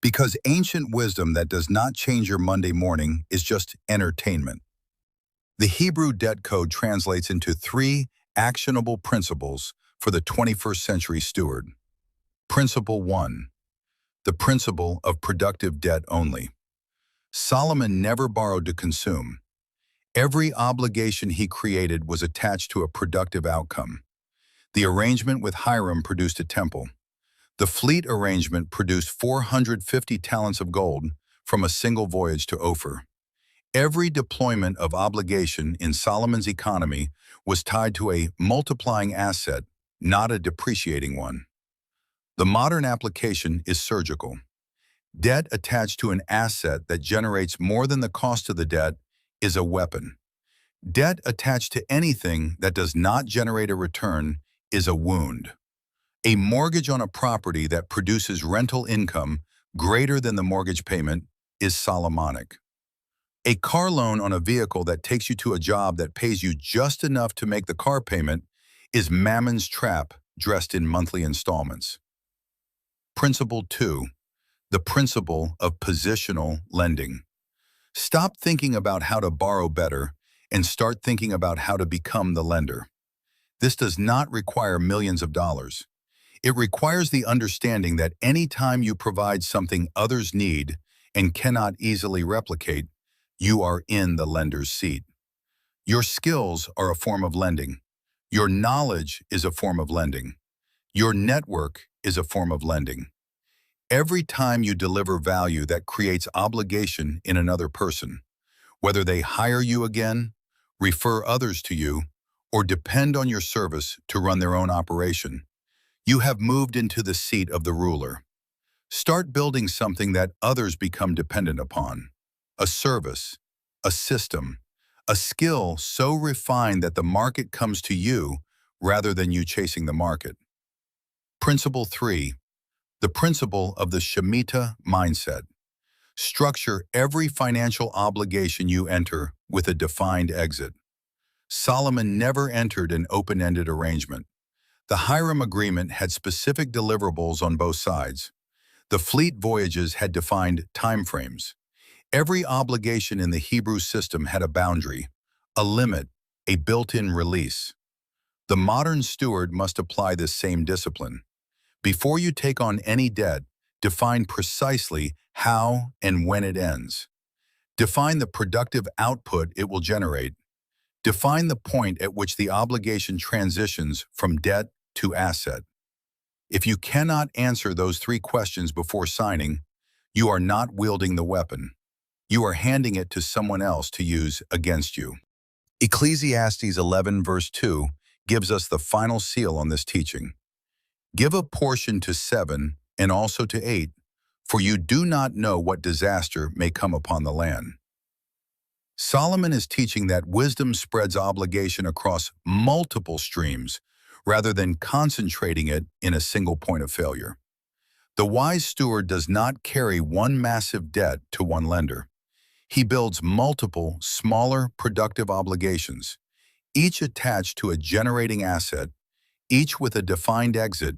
Because ancient wisdom that does not change your Monday morning is just entertainment. The Hebrew Debt Code translates into three actionable principles for the 21st century steward. Principle 1. The principle of productive debt only. Solomon never borrowed to consume. Every obligation he created was attached to a productive outcome. The arrangement with Hiram produced a temple. The fleet arrangement produced 450 talents of gold from a single voyage to Ophir. Every deployment of obligation in Solomon's economy was tied to a multiplying asset, not a depreciating one. The modern application is surgical. Debt attached to an asset that generates more than the cost of the debt is a weapon. Debt attached to anything that does not generate a return is a wound. A mortgage on a property that produces rental income greater than the mortgage payment is Solomonic. A car loan on a vehicle that takes you to a job that pays you just enough to make the car payment is Mammon's trap dressed in monthly installments. Principle 2. The principle of positional lending. Stop thinking about how to borrow better and start thinking about how to become the lender. This does not require millions of dollars. It requires the understanding that any time you provide something others need and cannot easily replicate, you are in the lender's seat. Your skills are a form of lending. Your knowledge is a form of lending. Your network is a form of lending. Every time you deliver value that creates obligation in another person, whether they hire you again, refer others to you, or depend on your service to run their own operation, you have moved into the seat of the ruler. Start building something that others become dependent upon. A service, a system, a skill so refined that the market comes to you rather than you chasing the market. Principle 3. The principle of the Shemitah mindset. Structure every financial obligation you enter with a defined exit. Solomon never entered an open-ended arrangement. The Hiram agreement had specific deliverables on both sides. The fleet voyages had defined timeframes. Every obligation in the Hebrew system had a boundary, a limit, a built-in release. The modern steward must apply this same discipline. Before you take on any debt, define precisely how and when it ends. Define the productive output it will generate. Define the point at which the obligation transitions from debt to asset. If you cannot answer those three questions before signing, you are not wielding the weapon. You are handing it to someone else to use against you. Ecclesiastes 11 verse 2 gives us the final seal on this teaching. Give a portion to 7 and also to 8, for you do not know what disaster may come upon the land. Solomon is teaching that wisdom spreads obligation across multiple streams rather than concentrating it in a single point of failure. The wise steward does not carry one massive debt to one lender. He builds multiple, smaller, productive obligations, each attached to a generating asset, each with a defined exit,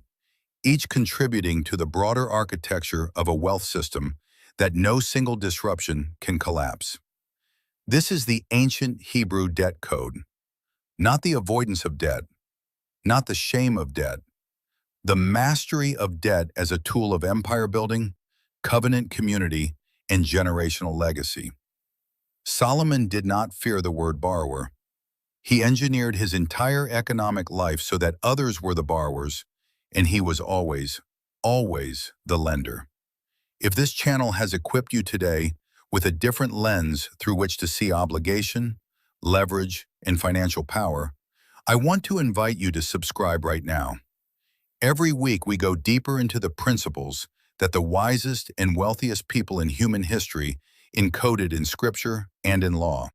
each contributing to the broader architecture of a wealth system that no single disruption can collapse. This is the ancient Hebrew debt code, not the avoidance of debt, not the shame of debt, the mastery of debt as a tool of empire building, covenant community, and generational legacy. Solomon did not fear the word borrower. He engineered his entire economic life so that others were the borrowers, and he was always, always the lender. If this channel has equipped you today with a different lens through which to see obligation, leverage, and financial power, I want to invite you to subscribe right now. Every week we go deeper into the principles that the wisest and wealthiest people in human history encoded in scripture and in law.